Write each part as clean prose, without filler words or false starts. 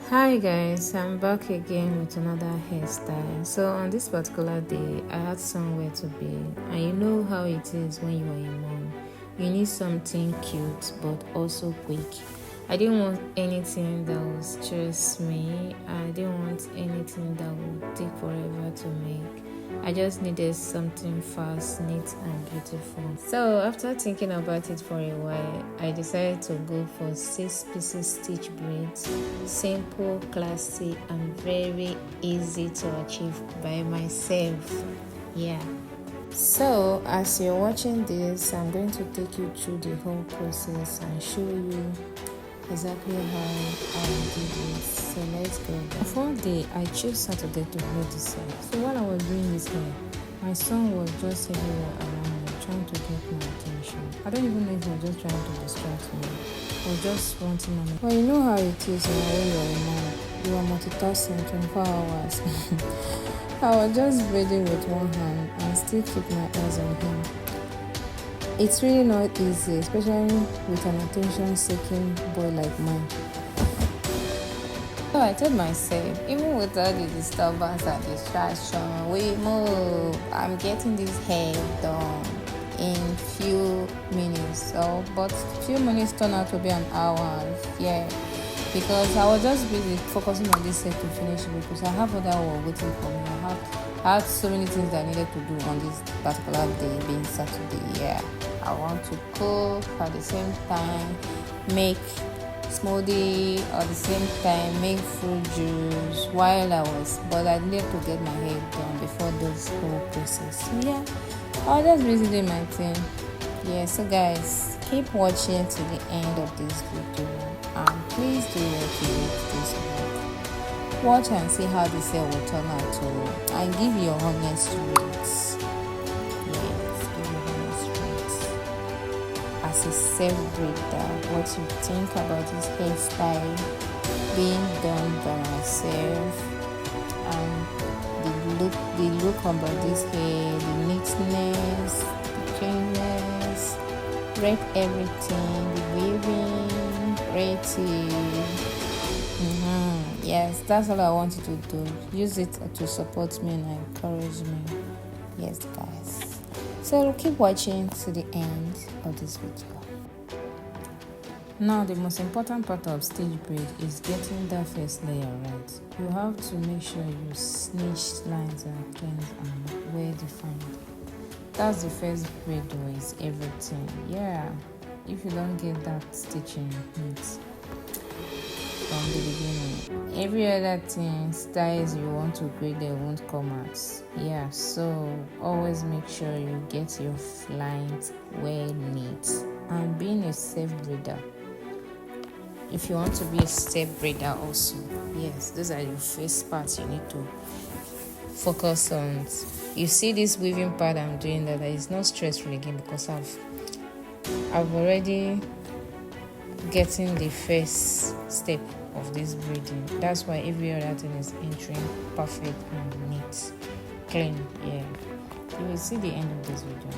Hi guys, I'm back again with another hairstyle. So on this particular day, I had somewhere to be, and you know how it is when you are a mom. You need something cute but also quick. I didn't want anything that would stress me. I didn't want anything that would take forever to make. I just needed something fast, neat, and beautiful. So, after thinking about it for a while, I decided to go for 6 pieces stitch braids. Simple, classy, and very easy to achieve by myself. Yeah. So, as you're watching this, I'm going to take you through the whole process and show you exactly how I did it. So let's go. Before day, I chose Saturday to hold this hair. So while I was doing this hair, my son was just everywhere around me, trying to get my attention. I don't even know if he was just trying to distract me or just wanting money. Well, you know how it is when you're a mom. You are multitasking 24 hours. I was just braiding with one hand and still keep my eyes on him. It's really not easy, especially with an attention-seeking boy like mine. So I told myself, even with all the disturbance and distraction, we move. I'm getting this hair done in few minutes. But few minutes turned out to be an hour. Yeah, because I was just busy focusing on this hair to finish it because I have other work waiting for me. I had so many things that I needed to do on this particular day, being Saturday. Yeah. I want to cook at the same time, make smoothie at the same time, make fruit juice but I needed to get my hair done before this whole process. So yeah, I was just busy doing my thing. Yeah, so guys, keep watching to the end of this video and please do recreate this work. Watch and see how this hair will turn out to and give your honest rates. As a self-breeder, what you think about this hairstyle being done by myself, and the look about this hair, the neatness, the cleanness, rate everything, the weaving, rate Yes, that's all I want you to do. Use it to support me and encourage me. Yes, guys. So keep watching to the end of this video. Now the most important part of stitch braid is getting that first layer right. You have to make sure your stitch lines are clean and well defined. That's the first braid though, is everything. Yeah, if you don't get that stitching neat from the beginning, every other thing, styles you want to braid, they won't come out. Yeah, so always make sure you get your lines well neat. And being a self braider, if you want to be a self braider also, yes, those are your first parts you need to focus on. You see this weaving part I'm doing, that is not stressful again because I've already getting the first step of this braiding. That's why every other thing is entering perfect and neat, clean. Yeah, you will see the end of this video.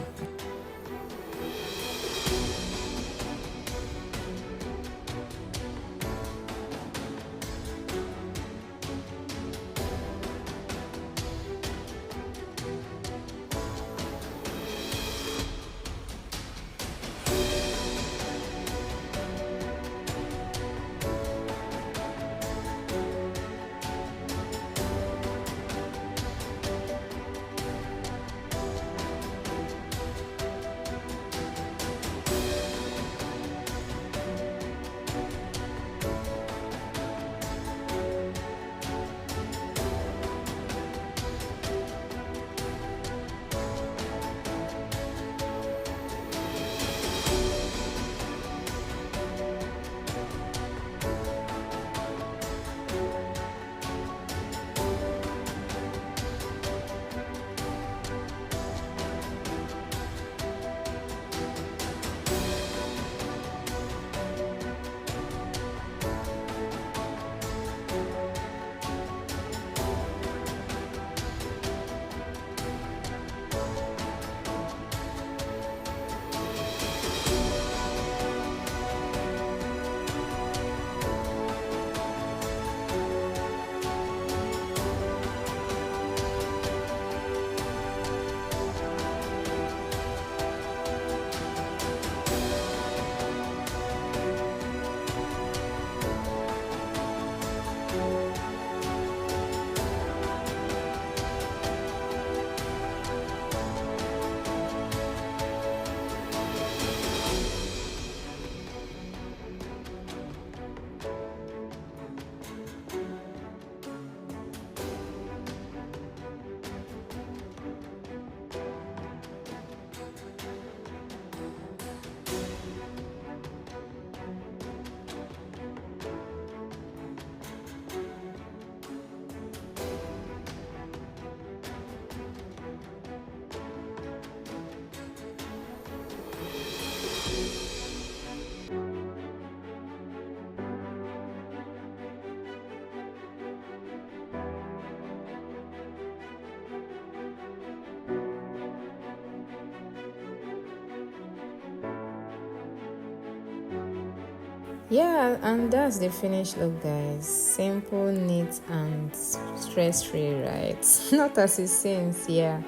Yeah, and that's the finished look, guys. Simple, neat, and stress-free, right? Not as it seems, yeah.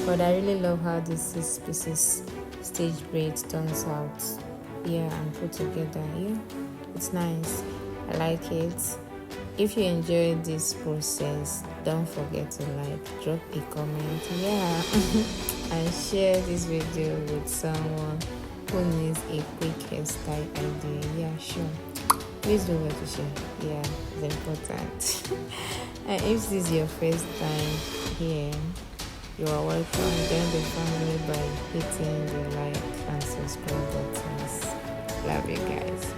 But I really love how this 6 pieces stage braid turns out. Yeah, and put together. Yeah, it's nice. I like it. If you enjoyed this process, don't forget to like, drop a comment, yeah, and share this video with someone who needs a quick hairstyle idea. Yeah, sure. Please don't forget to share. Yeah, it's important. And if this is your first time here, you are welcome. Join the family by hitting the like and subscribe buttons. Love you guys.